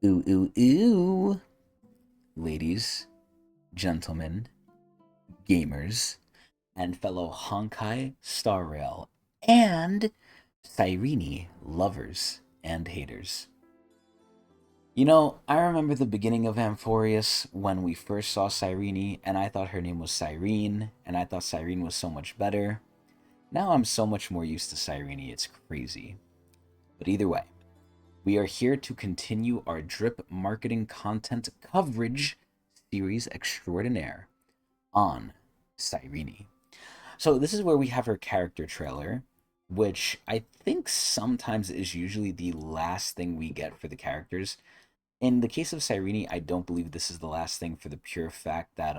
Ooh, ooh, ooh. Ladies, gentlemen, gamers, and fellow Honkai Star Rail and Cyrene lovers and haters. I remember the beginning of Amphorius when we first saw Cyrene, and I thought her name was Cyrene, and I thought Cyrene was so much better. Now I'm so much more used to Cyrene, it's crazy. But either way, we are here to continue our drip marketing content coverage series extraordinaire on Cyrene. So this is where we have her character trailer, which I think sometimes is usually the last thing we get for the characters. In the case of Cyrene, I don't believe this is the last thing for the pure fact that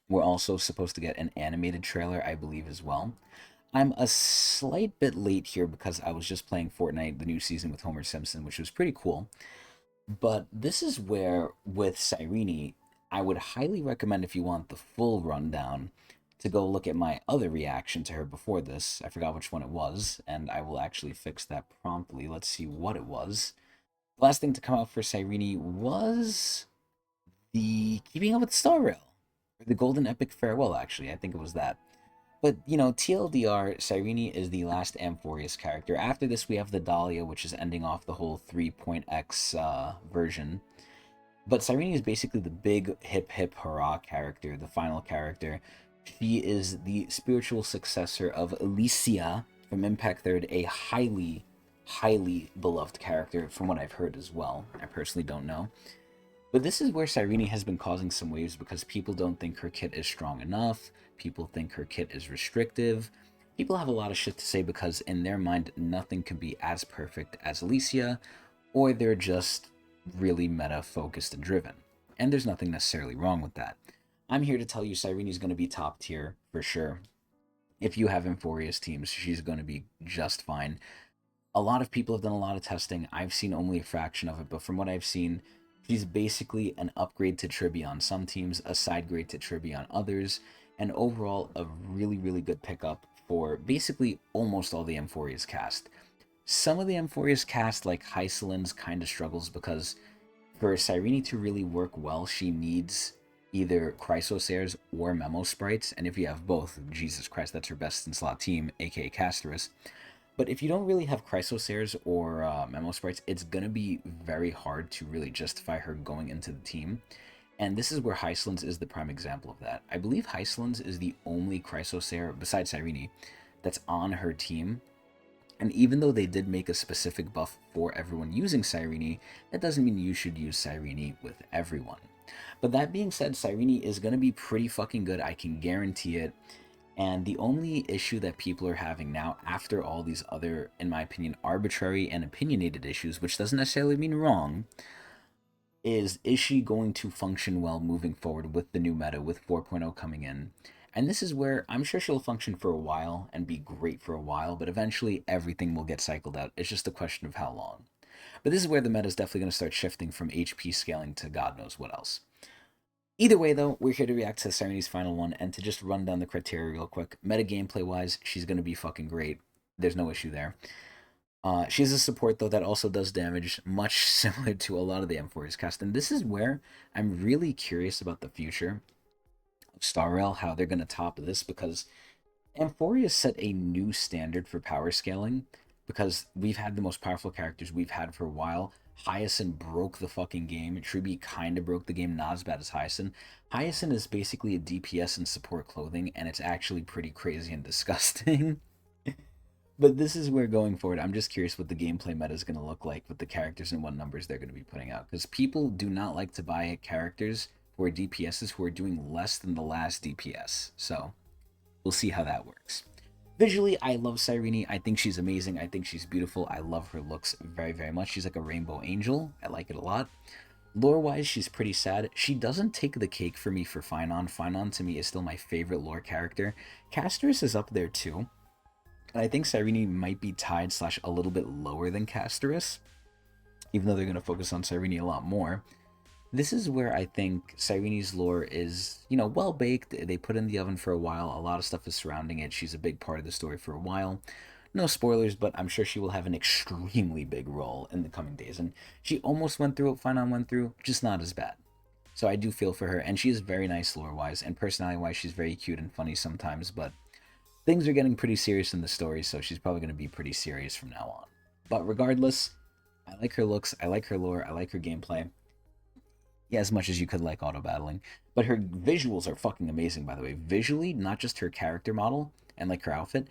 we're also supposed to get an animated trailer, I believe, as well. I'm a slight bit late here because I was just playing Fortnite, the new season with Homer Simpson, which was pretty cool. But this is where, with Cyrene, I would highly recommend if you want the full rundown to go look at my other reaction to her before this. I forgot which one it was, and I will actually fix that promptly. Let's see what it was. The last thing to come out for Cyrene was the Keeping Up with the Star Rail, or the Golden Epic Farewell, actually. I think it was that. But, TLDR, Cyrene is the last Amphorius character. After this, we have the Dahlia, which is ending off the whole 3.x version. But Cyrene is basically the big hip hip hurrah character, the final character. She is the spiritual successor of Alicia from Impact Third, a highly, highly beloved character from what I've heard as well. I personally don't know. But this is where Cyrene has been causing some waves because people don't think her kit is strong enough. People think her kit is restrictive. People have a lot of shit to say because in their mind, nothing can be as perfect as Alicia, or they're just really meta focused and driven. And there's nothing necessarily wrong with that. I'm here to tell you Cyrene is going to be top tier for sure. If you have Amphorius teams, she's going to be just fine. A lot of people have done a lot of testing. I've seen only a fraction of it, but from what I've seen, she's basically an upgrade to Tribby on some teams, a side grade to Tribby on others, and overall a really, really good pickup for basically almost all the Amphorius cast. Some of the Amphorius cast, like Hycelin's, kind of struggles because for Cyrene to really work well, she needs either Chrysosairs or Memo Sprites, and if you have both, Jesus Christ, that's her best in slot team, aka Casterus. But if you don't really have Chrysosairs or Memo Sprites, it's going to be very hard to really justify her going into the team. And this is where Hycelin's is the prime example of that. I believe Hycelin's is the only Chrysosaur, besides Cyrene, that's on her team. And even though they did make a specific buff for everyone using Cyrene, that doesn't mean you should use Cyrene with everyone. But that being said, Cyrene is going to be pretty fucking good. I can guarantee it. And the only issue that people are having now, after all these other, in my opinion, arbitrary and opinionated issues, which doesn't necessarily mean wrong, is she going to function well moving forward with the new meta, with 4.0 coming in? And this is where I'm sure she'll function for a while and be great for a while, but eventually everything will get cycled out. It's just a question of how long. But this is where the meta is definitely going to start shifting from HP scaling to God knows what else. Either way, though, we're here to react to Cyrene's final one and to just run down the criteria real quick. Meta gameplay wise, she's going to be fucking great. There's no issue there. She's a support, though, that also does damage, much similar to a lot of the M4's cast. And this is where I'm really curious about the future of Star Rail, how they're going to top this, because Amphoria set a new standard for power scaling because we've had the most powerful characters we've had for a while. Hyacinth broke the fucking game. Truby kind of broke the game, not as bad as Hyacinth. Hyacinth is basically a DPS and support clothing, and it's actually pretty crazy and disgusting. But this is where going forward, I'm just curious what the gameplay meta is going to look like with the characters and what numbers they're going to be putting out. Because people do not like to buy characters who are DPSs who are doing less than the last DPS. So we'll see how that works. Visually, I love Cyrene. I think she's amazing. I think she's beautiful. I love her looks very, very much. She's like a rainbow angel. I like it a lot. Lore-wise, she's pretty sad. She doesn't take the cake for me for Finon. Finon, to me, is still my favorite lore character. Casterus is up there, too. And I think Cyrene might be tied slash a little bit lower than Casterus, even though they're going to focus on Cyrene a lot more. This is where I think Cyrene's lore is, well baked. They put in the oven for a while. A lot of stuff is surrounding it. She's a big part of the story for a while. No spoilers, but I'm sure she will have an extremely big role in the coming days. And she almost went through what Finon went through, just not as bad. So I do feel for her, and she is very nice lore-wise, and personality-wise, she's very cute and funny sometimes, but things are getting pretty serious in the story, so she's probably going to be pretty serious from now on. But regardless, I like her looks, I like her lore, I like her gameplay. Yeah, as much as you could like auto battling. But her visuals are fucking amazing, by the way. Visually, not just her character model and like her outfit,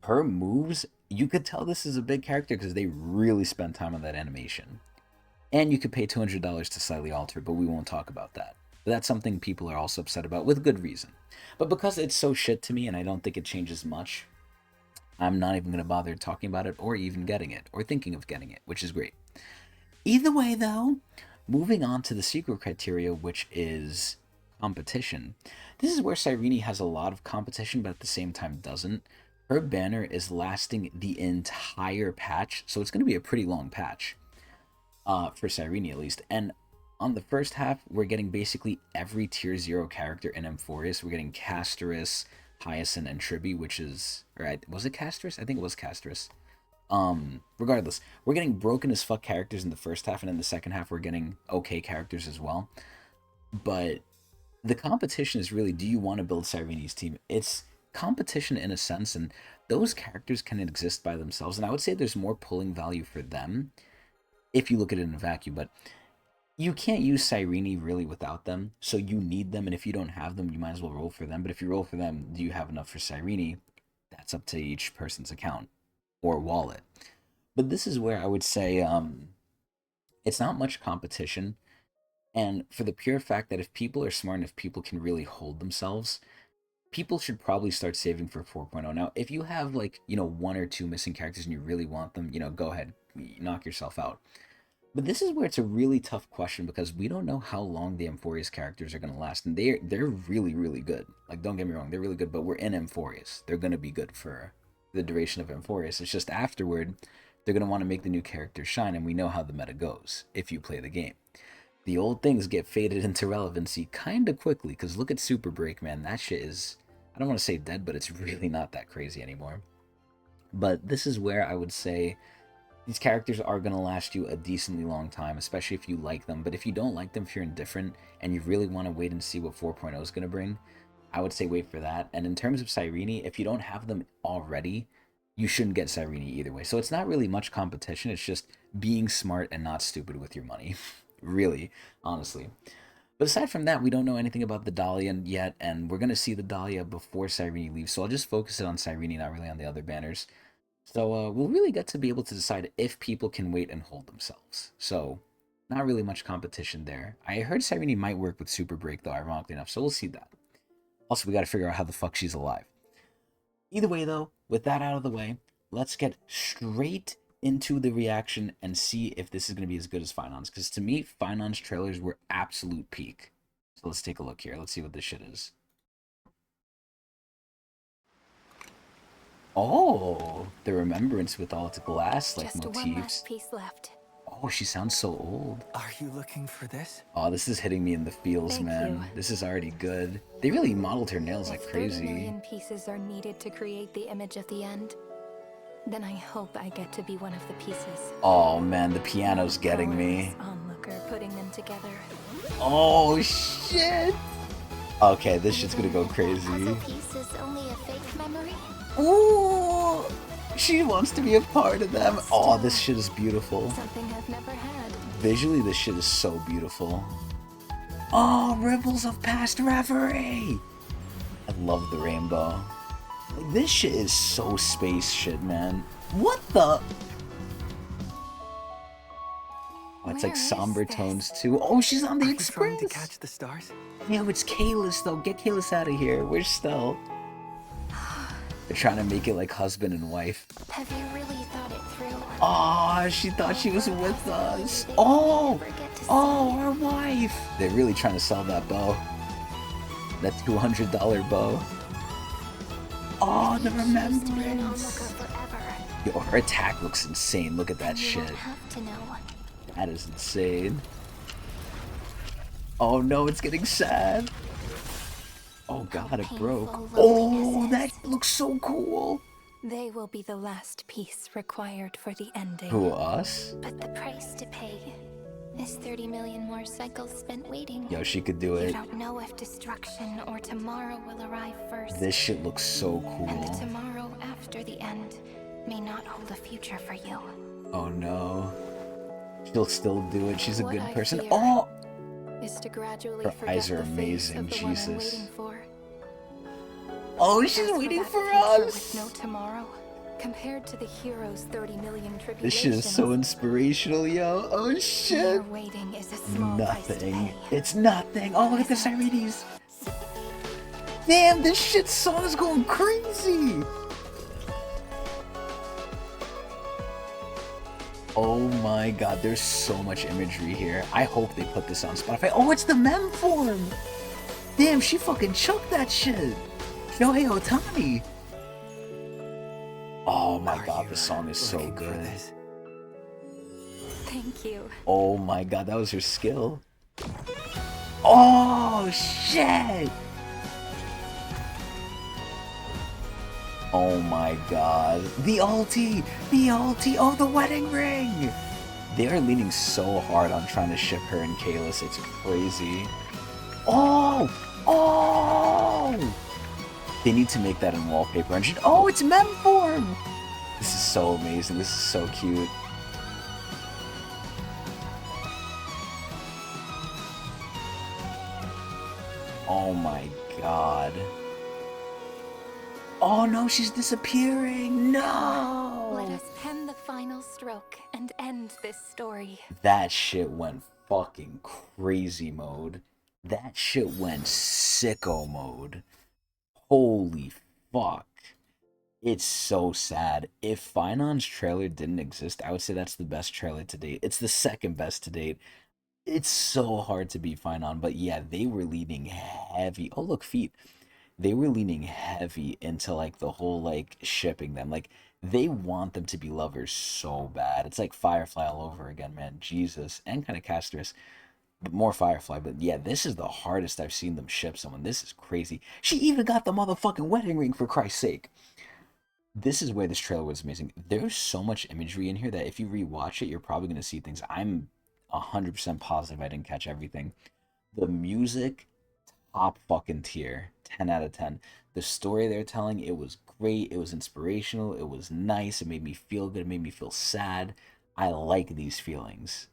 her moves, you could tell this is a big character because they really spent time on that animation. And you could pay $200 to slightly alter, but we won't talk about that. But that's something people are also upset about with good reason. But because it's so shit to me and I don't think it changes much, I'm not even going to bother talking about it or even getting it or thinking of getting it, which is great. Either way, though, moving on to the secret criteria, which is competition. This is where Cyrene has a lot of competition, but at the same time doesn't. Her banner is lasting the entire patch, so it's going to be a pretty long patch. For Cyrene at least. And on the first half, we're getting basically every tier 0 character in Amphorius. We're getting Casterus, Hyacinth, and Triby, which is... Right, was it Casterus? I think it was Casterus. Regardless, we're getting broken as fuck characters in the first half, and in the second half we're getting okay characters as well. But the competition is really, do you want to build Cyrene's team? It's competition in a sense, and those characters can exist by themselves, and I would say there's more pulling value for them if you look at it in a vacuum, but you can't use Cyrene really without them, so you need them, and if you don't have them, you might as well roll for them. But if you roll for them, do you have enough for Cyrene? That's up to each person's account or wallet. But this is where I would say it's not much competition, and for the pure fact that if people are smart and if people can really hold themselves, people should probably start saving for 4.0. Now, if you have like, one or two missing characters and you really want them, go ahead, knock yourself out. But this is where it's a really tough question because we don't know how long the Amphorius characters are going to last. And they're really, really good. Like, don't get me wrong, they're really good, but we're in Amphorius. They're going to be good for the duration of Amphorius. It's just afterward, they're going to want to make the new characters shine, and we know how the meta goes if you play the game. The old things get faded into relevancy kind of quickly because look at Super Break, man. That shit is, I don't want to say dead, but it's really not that crazy anymore. But this is where I would say these characters are going to last you a decently long time, especially if you like them. But if you don't like them, if you're indifferent, and you really want to wait and see what 4.0 is going to bring, I would say wait for that. And in terms of Cyrene, if you don't have them already, you shouldn't get Cyrene either way. So it's not really much competition. It's just being smart and not stupid with your money. Really, honestly. But aside from that, we don't know anything about the Dahlia yet, and we're going to see the Dahlia before Cyrene leaves. So I'll just focus it on Cyrene, not really on the other banners. So we'll really get to be able to decide if people can wait and hold themselves. So not really much competition there. I heard Cyrene might work with Super Break, though, ironically enough, so we'll see that. Also, we got to figure out how the fuck she's alive. Either way, though, with that out of the way, let's get straight into the reaction and see if this is going to be as good as Finon's. Because to me, Finon's trailers were absolute peak. So let's take a look here. Let's see what this shit is. Oh, the remembrance with all its glass-like Just motifs. one last piece left. Oh, she sounds so old. Are you looking for this? Oh, this is hitting me in the feels, Thank man. you. This is already good. They really modeled her nails like 30 crazy. million pieces are needed to create the image of the end. Then I hope I get to be one of the pieces. Oh man, the piano's getting me. Powerless onlooker putting them together. Oh shit! Okay, this shit's gonna go crazy. Puzzle piece is only a fake memory? Ooh! She wants to be a part of them. Oh, this shit is beautiful. Something I've never had. Visually, this shit is so beautiful. Oh, ripples of past reverie! I love the rainbow. Like, this shit is so space shit, man. What the? Oh, it's like Where is somber this? tones too. Oh, she's on the Are you express. trying to catch the stars? No, it's Kalis though. Get Kalis out of here. Where's Stell? They're trying to make it like husband and wife. Have you really thought it through? Oh, she thought she was with us. Oh, our wife. They're really trying to sell that bow. That $200 bow. Oh, the remembrance. Forever. Yo, her attack looks insane. Look at that You shit. won't have to know. That is insane. Oh no, it's getting sad. Oh god, it broke. Painful Oh, loneliness that is. looks so cool. They will be the last piece required for the ending. Who, us? But the price to pay is 30 million more cycles spent waiting. Yo, she could do You it. don't know if destruction or tomorrow will arrive first. This shit looks so And the cool. tomorrow after the end may not hold a future for you. Oh no. She'll still do it. She's a What good I person. fear Oh! is to gradually Her forget eyes are the face amazing, of the one I'm Jesus. waiting for. Oh, As she's waiting that for future us! With no tomorrow, compared to the hero's 30 million tribulations. This shit is so inspirational, yo. Oh Mere shit! waiting is a small price to Nothing. pay. It's nothing. Oh, look at the Cyrenes. Damn, this shit song is going crazy! Oh my god, there's so much imagery here. I hope they put this on Spotify. Oh, it's the mem form! Damn, she fucking chucked that shit! Shohei Ohtani! Oh my Are god, you the song is so looking for good. this? Thank you. Oh my god, that was her skill. Oh shit! Oh my god. The ulti! The ulti! Oh, the wedding ring! They are leaning so hard on trying to ship her and Kalis. It's crazy. Oh! Oh! They need to make that in wallpaper engine. Oh, it's mem form! This is so amazing. This is so cute. Oh my god. Oh no, she's disappearing! No! Let us pen the final stroke and end this story. That shit went fucking crazy mode. That shit went sicko mode. Holy fuck. It's so sad. If Finon's trailer didn't exist, I would say that's the best trailer to date. It's the second best to date. It's so hard to beat Finon, but yeah, they were leaning heavy. Oh, look, feet. They were leaning heavy into like the whole like shipping them. Like they want them to be lovers so bad. It's like Firefly all over again, man. Jesus. And kind of Castress, but more Firefly. But yeah, this is the hardest I've seen them ship someone. This is crazy. She even got the motherfucking wedding ring, for Christ's sake. This is where this trailer was amazing. There's so much imagery in here that if you rewatch it, you're probably going to see things. I'm 100% positive I didn't catch everything. The music, top fucking tier. 10 out of 10. The story they're telling, it was great. It was inspirational. It was nice. It made me feel good. It made me feel sad. I like these feelings.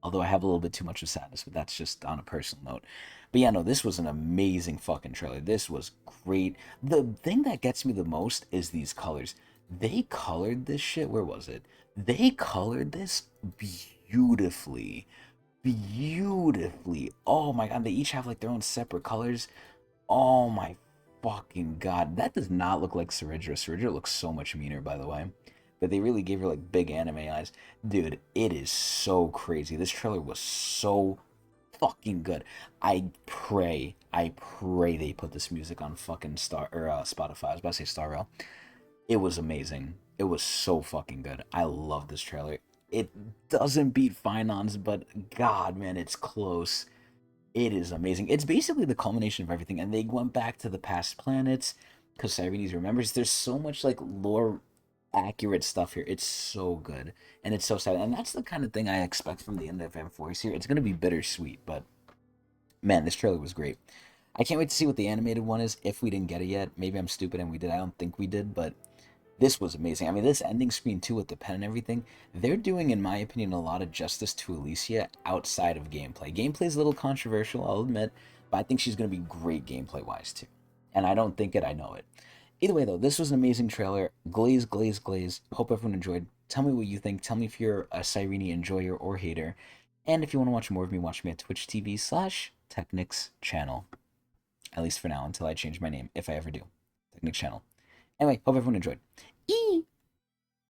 Although I have a little bit too much of sadness, but that's just on a personal note. But yeah, no, this was an amazing fucking trailer. This was great. The thing that gets me the most is these colors. They colored this shit. Where was it? They colored this beautifully. Beautifully. Oh my god, they each have like their own separate colors. Oh my fucking god. That does not look like Ceridra. Ceridra looks so much meaner, by the way. But they really gave her like big anime eyes. Dude, it is so crazy. This trailer was so fucking good. I pray they put this music on fucking Spotify. I was about to say Starrail. It was amazing. It was so fucking good. I love this trailer. It doesn't beat Finon's, but god, man, it's close. It is amazing. It's basically the culmination of everything. And they went back to the past planets because Cyrene remembers. There's so much like lore accurate stuff here. It's so good. And it's so sad. And that's the kind of thing I expect from the end of M4 here. It's going to be bittersweet, but man, this trailer was great. I can't wait to see what the animated one is if we didn't get it yet. Maybe I'm stupid and we did. I don't think we did, but this was amazing. I mean, this ending screen too with the pen and everything, they're doing, in my opinion, a lot of justice to Alicia outside of gameplay. Gameplay is a little controversial, I'll admit, but I think she's going to be great gameplay-wise too. And I don't think it, I know it. Either way, though, this was an amazing trailer. Glaze, glaze, glaze. Hope everyone enjoyed. Tell me what you think. Tell me if you're a Cyrene enjoyer or hater. And if you want to watch more of me, watch me at Twitch TV/Tecnics channel. At least for now, until I change my name, if I ever do. Tecnics channel. Anyway, hope everyone enjoyed. Eee!